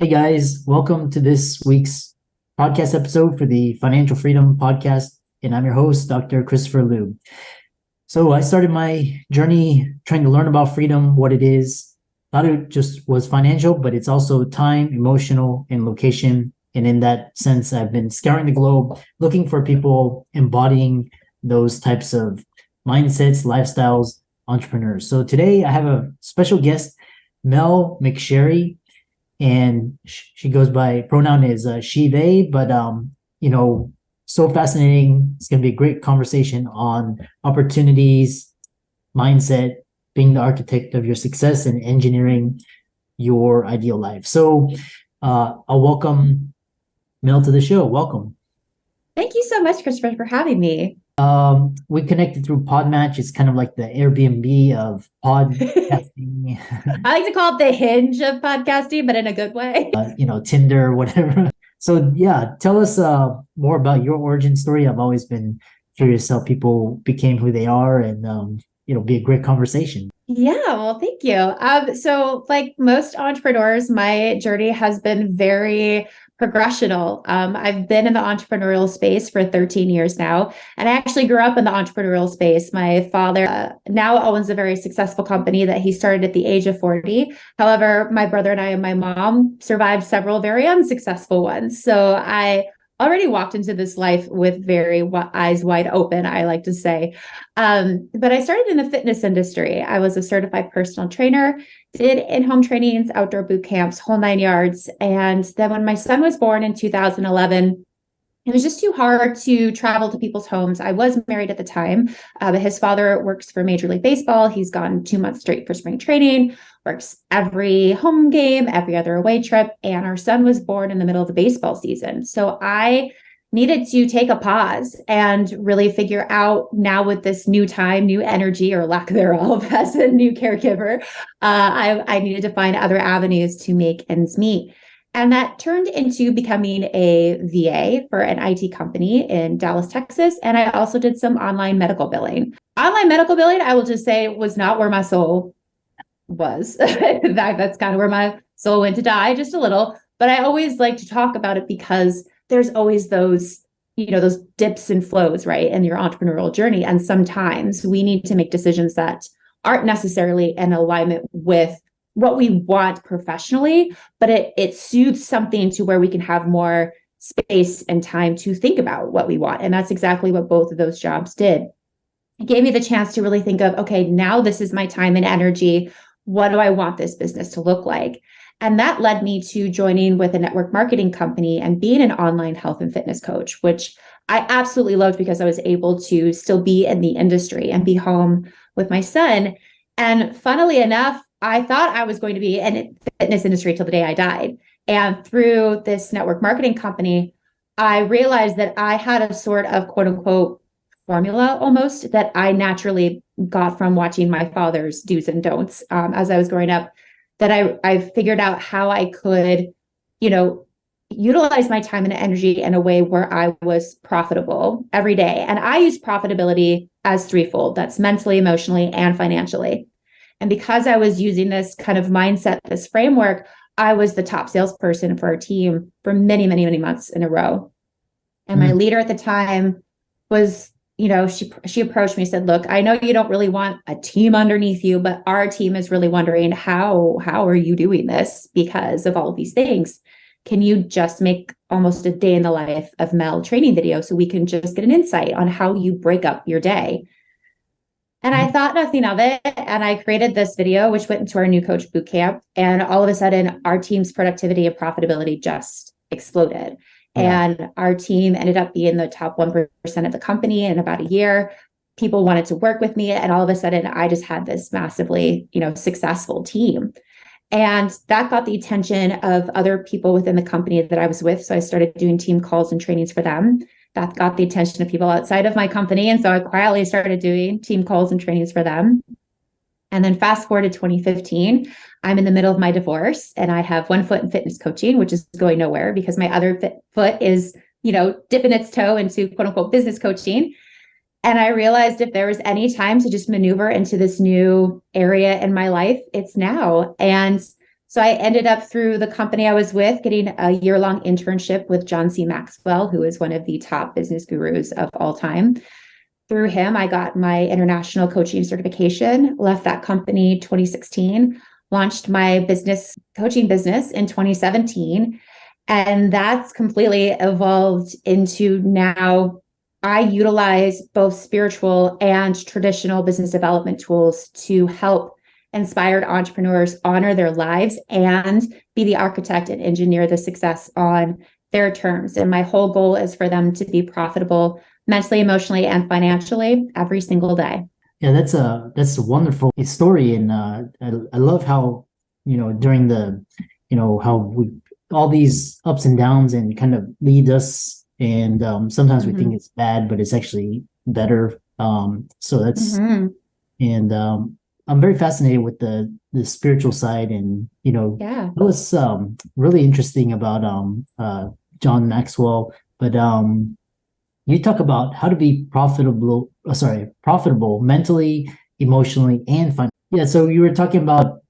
Hey guys, welcome to this week's podcast episode for the Financial Freedom Podcast, and I'm your host, Dr. Christopher Liu. So I started my journey trying to learn about freedom, what it is. Not it just was financial, but it's also time, emotional, and location. And in that sense, I've been scouring the globe, looking for people embodying those types of mindsets, lifestyles, entrepreneurs. So today I have a special guest, Mel McSherry, and she goes by pronoun is she they, but so fascinating. It's going to be a great conversation on opportunities, mindset, being the architect of your success, and engineering your ideal life. So I'll welcome Mel to the show. Welcome. Thank you so much, Christopher, for having me. We connected through Podmatch. It's kind of like the Airbnb of podcasting. I like to call it the hinge of podcasting, but in a good way. Tinder, whatever. So yeah, tell us more about your origin story. I've always been curious how people became who they are, and be a great conversation. Yeah, well, thank you. So like most entrepreneurs, my journey has been very progressional. I've been in the entrepreneurial space for 13 years now, and I actually grew up in the entrepreneurial space. My father now owns a very successful company that he started at the age of 40. However, my brother and I and my mom survived several very unsuccessful ones. So I already walked into this life with very eyes wide open, I like to say. But I started in the fitness industry. I was a certified personal trainer, did in-home trainings, outdoor boot camps, whole 9 yards. And then when my son was born in 2011, it was just too hard to travel to people's homes. I was married at the time, but his father works for Major League Baseball. He's gone 2 months straight for spring training, works every home game, every other away trip. And our son was born in the middle of the baseball season. So I needed to take a pause and really figure out now with this new time, new energy or lack thereof as a new caregiver, I needed to find other avenues to make ends meet. And that turned into becoming a VA for an IT company in Dallas, Texas. And I also did some online medical billing. Online medical billing, I will just say, was not where my soul was. That's kind of where my soul went to die, just a little. But I always like to talk about it because there's always those dips and flows, right, in your entrepreneurial journey. And sometimes we need to make decisions that aren't necessarily in alignment with what we want professionally, but it soothes something to where we can have more space and time to think about what we want. And that's exactly what both of those jobs did. It gave me the chance to really think of, okay, now this is my time and energy. What do I want this business to look like? And that led me to joining with a network marketing company and being an online health and fitness coach, which I absolutely loved because I was able to still be in the industry and be home with my son. And funnily enough, I thought I was going to be in the fitness industry till the day I died. And through this network marketing company, I realized that I had a sort of quote unquote formula almost that I naturally got from watching my father's do's and don'ts as I was growing up, that I figured out how I could, utilize my time and energy in a way where I was profitable every day. And I use profitability as threefold. That's mentally, emotionally, and financially. And because I was using this kind of mindset, this framework, I was the top salesperson for our team for many, many, many months in a row. And my leader at the time was, she approached me and said, look, I know you don't really want a team underneath you, but our team is really wondering how are you doing this because of all of these things? Can you just make almost a day in the life of Mel training video so we can just get an insight on how you break up your day? And I thought nothing of it. And I created this video, which went into our new coach boot camp. And all of a sudden, our team's productivity and profitability just exploded. Yeah. And our team ended up being the top 1% of the company in about a year. People wanted to work with me. And all of a sudden, I just had this massively, successful team. And that got the attention of other people within the company that I was with. So I started doing team calls and trainings for them. That got the attention of people outside of my company. And so I quietly started doing team calls and trainings for them. And then fast forward to 2015, I'm in the middle of my divorce and I have one foot in fitness coaching, which is going nowhere because my other foot is, dipping its toe into quote unquote business coaching. And I realized if there was any time to just maneuver into this new area in my life, it's now. And So I ended up through the company I was with getting a year-long internship with John C. Maxwell, who is one of the top business gurus of all time. Through him, I got my international coaching certification, left that company 2016, launched my business coaching business in 2017. And that's completely evolved into now I utilize both spiritual and traditional business development tools to help inspired entrepreneurs honor their lives and be the architect and engineer the success on their terms. And my whole goal is for them to be profitable mentally, emotionally, and financially every single day. Yeah, that's a wonderful story, and I love how during the how we all these ups and downs and kind of lead us, and sometimes we think it's bad, but it's actually better. So that's and I'm very fascinated with the spiritual side, and that was really interesting about John Maxwell, but you talk about how to be profitable mentally, emotionally, and financially. Yeah, so you were talking about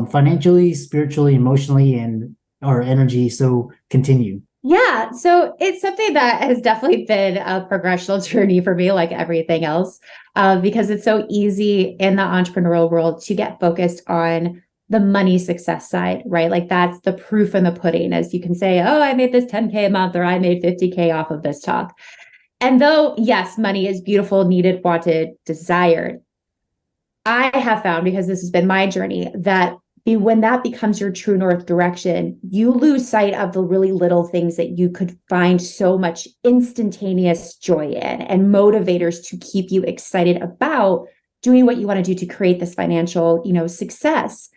financially, spiritually, emotionally, and our energy. So continue. Yeah, so it's something that has definitely been a progressional journey for me, like everything else, because it's so easy in the entrepreneurial world to get focused on the money success side, right? Like that's the proof in the pudding, as you can say, oh, I made this 10K a month, or I made 50K off of this talk. And though, yes, money is beautiful, needed, wanted, desired, I have found, because this has been my journey, that when that becomes your true north direction, you lose sight of the really little things that you could find so much instantaneous joy in and motivators to keep you excited about doing what you want to do to create this financial, success.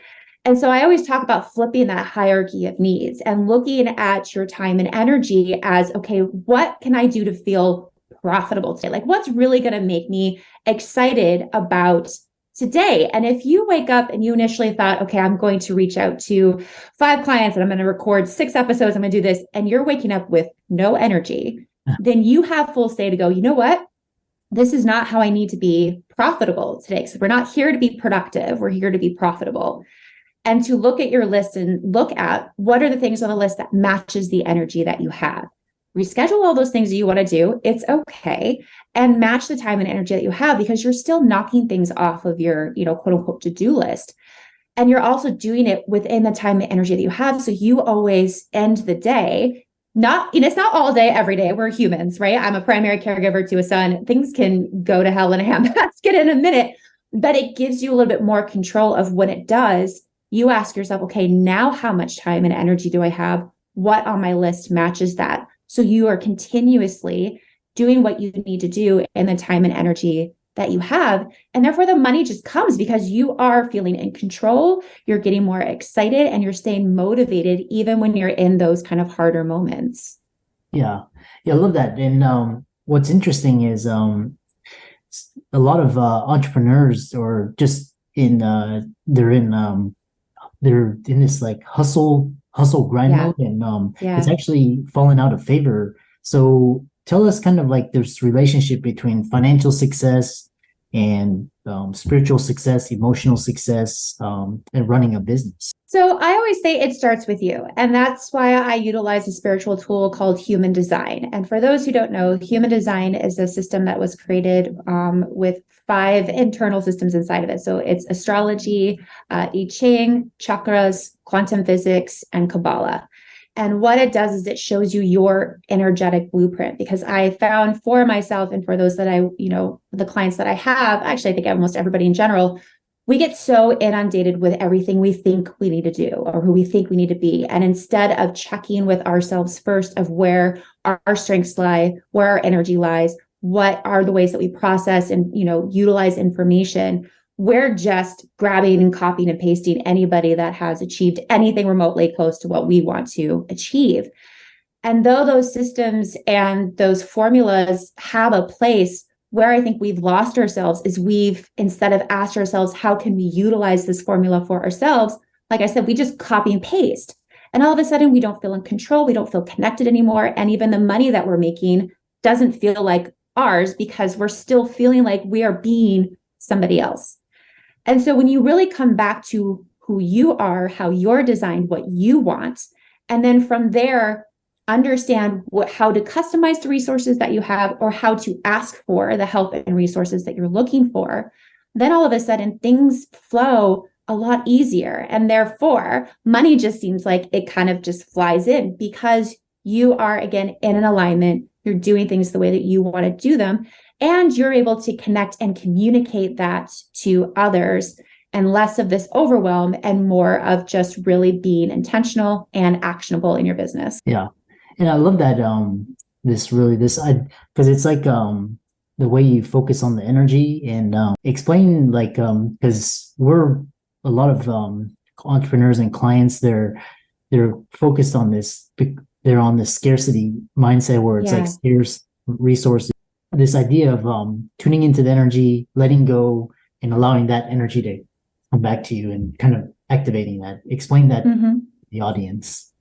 And so I always talk about flipping that hierarchy of needs and looking at your time and energy as, okay, what can I do to feel profitable today? Like, what's really going to make me excited about today? And if you wake up and you initially thought, okay, I'm going to reach out to 5 clients and I'm going to record 6 episodes, I'm going to do this, and you're waking up with no energy, then you have full say to go, you know what? This is not how I need to be profitable today. So we're not here to be productive. We're here to be profitable. And to look at your list and look at what are the things on the list that matches the energy that you have. Reschedule all those things that you want to do. It's okay. And match the time and energy that you have, because you're still knocking things off of your, quote unquote, to-do list. And you're also doing it within the time and energy that you have. So you always end the day, it's not all day, every day. We're humans, right? I'm a primary caregiver to a son. Things can go to hell in a handbasket in a minute, but it gives you a little bit more control of when it does. You ask yourself, okay, now how much time and energy do I have? What on my list matches that? So you are continuously doing what you need to do in the time and energy that you have. And therefore the money just comes because you are feeling in control, you're getting more excited, and you're staying motivated even when you're in those kind of harder moments. Yeah. I love that. And what's interesting is a lot of entrepreneurs, or just they're in this like hustle grind mode, and it's actually fallen out of favor. So tell us kind of like this relationship between financial success and spiritual success, emotional success, and running a business. So I always say it starts with you. And that's why I utilize a spiritual tool called human design. And for those who don't know, human design is a system that was created with 5 internal systems inside of it. So it's astrology, I Ching, chakras, quantum physics, and Kabbalah. And what it does is it shows you your energetic blueprint, because I found for myself and for those that the clients that I have, actually, I think almost everybody in general, we get so inundated with everything we think we need to do or who we think we need to be. And instead of checking with ourselves first of where our strengths lie, where our energy lies, what are the ways that we process and, utilize information, we're just grabbing and copying and pasting anybody that has achieved anything remotely close to what we want to achieve. And though those systems and those formulas have a place, where I think we've lost ourselves is instead of asked ourselves, how can we utilize this formula for ourselves? Like I said, we just copy and paste. And all of a sudden we don't feel in control. We don't feel connected anymore. And even the money that we're making doesn't feel like ours, because we're still feeling like we are being somebody else. And so when you really come back to who you are, how you're designed, what you want. And then from there, understand how to customize the resources that you have or how to ask for the help and resources that you're looking for. Then all of a sudden things flow a lot easier. And therefore, money just seems like it kind of just flies in because you are, again, in an alignment. You're doing things the way that you want to do them. And you're able to connect and communicate that to others, and less of this overwhelm and more of just really being intentional and actionable in your business. Yeah. And I love that because it's like the way you focus on the energy and explain, like, because we're a lot of entrepreneurs and clients, they're focused on this, they're on the scarcity mindset where it's like scarce resources. This idea of tuning into the energy, letting go, and allowing that energy to come back to you and kind of activating that. Explain that to the audience.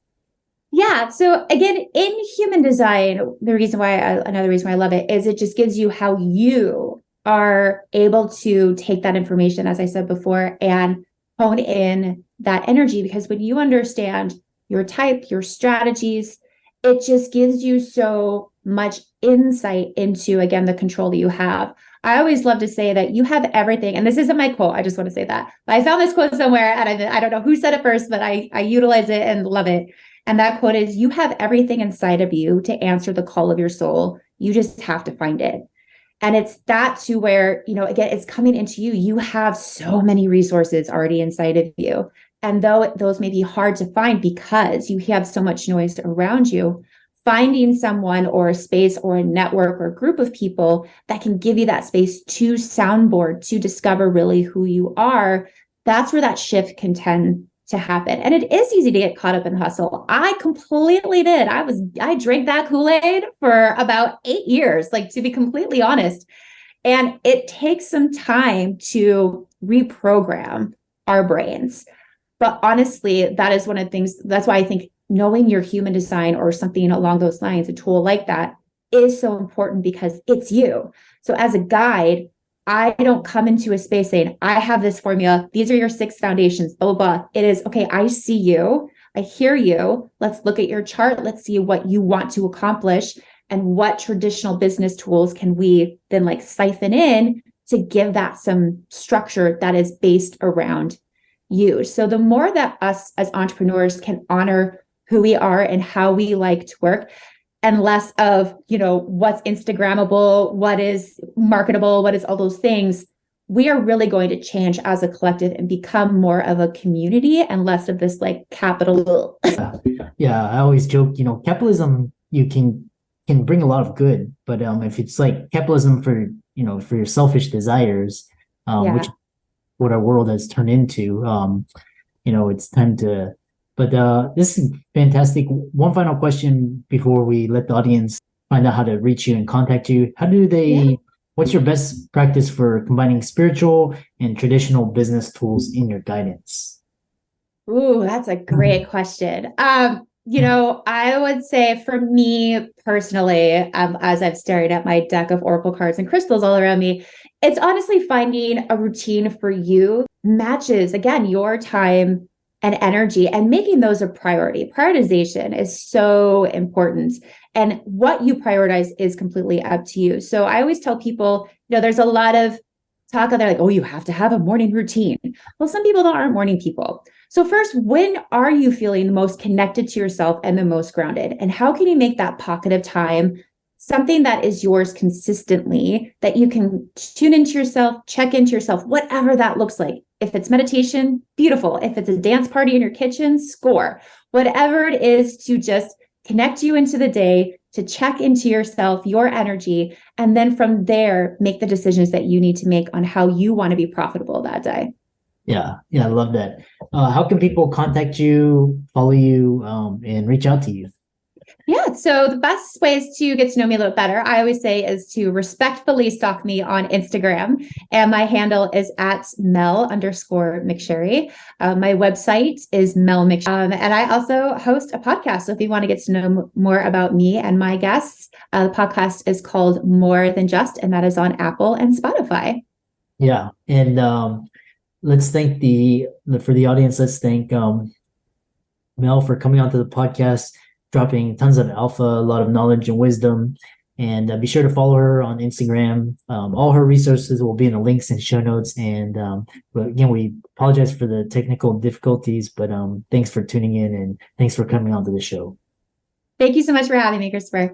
Yeah. So again, in human design, another reason why I love it is it just gives you how you are able to take that information, as I said before, and hone in that energy. Because when you understand your type, your strategies, it just gives you so much insight into, again, the control that you have. I always love to say that you have everything. And this isn't my quote. I just want to say that. But I found this quote somewhere and I don't know who said it first, but I utilize it and love it. And that quote is, you have everything inside of you to answer the call of your soul. You just have to find it. And it's that to where, again, it's coming into you. You have so many resources already inside of you. And though those may be hard to find because you have so much noise around you, finding someone or a space or a network or a group of people that can give you that space to soundboard, to discover really who you are, that's where that shift can tend to happen. And it is easy to get caught up in hustle. I completely did. I drank that Kool-Aid for about 8 years, like, to be completely honest. And it takes some time to reprogram our brains. But honestly, that is one of the things, that's why I think knowing your human design or something along those lines, a tool like that, is so important because it's you. So as a guide, I don't come into a space saying, I have this formula. These are your 6 foundations, blah, blah, blah. It is, okay, I see you. I hear you. Let's look at your chart. Let's see what you want to accomplish and what traditional business tools can we then siphon in to give that some structure that is based around you. So the more that us as entrepreneurs can honor who we are and how we like to work, and less of, what's Instagrammable, what is marketable, what is all those things, we are really going to change as a collective and become more of a community and less of this capital. Yeah, I always joke, capitalism, you can bring a lot of good, but if it's capitalism for your selfish desires, which is what our world has turned into, it's time to. But this is fantastic. One final question before we let the audience find out how to reach you and contact you. How do they, what's your best practice for combining spiritual and traditional business tools in your guidance? Ooh, that's a great question. I would say for me personally, as I've stared at my deck of oracle cards and crystals all around me, it's honestly finding a routine for you matches, again, your time and energy, and making those a priority. Prioritization is so important. And what you prioritize is completely up to you. So I always tell people, there's a lot of talk out there oh, you have to have a morning routine. Well, some people aren't morning people. So first, when are you feeling the most connected to yourself and the most grounded? And how can you make that pocket of time something that is yours consistently, that you can tune into yourself, check into yourself, whatever that looks like. If it's meditation, beautiful. If it's a dance party in your kitchen, score. Whatever it is to just connect you into the day, to check into yourself, your energy, and then from there, make the decisions that you need to make on how you want to be profitable that day. Yeah, I love that. How can people contact you, follow you, and reach out to you? Yeah, so the best ways to get to know me a little better, I always say, is to respectfully stalk me on Instagram. And my handle is at Mel_McSherry. My website is Mel McSherry. And I also host a podcast. So if you want to get to know more about me and my guests, the podcast is called More Than Just, and that is on Apple and Spotify. Yeah. And let's thank for the audience. Let's thank Mel for coming onto the podcast, dropping tons of alpha, a lot of knowledge and wisdom. And be sure to follow her on Instagram. All her resources will be in the links and show notes. And again, we apologize for the technical difficulties, but thanks for tuning in and thanks for coming onto the show. Thank you so much for having me, Christopher.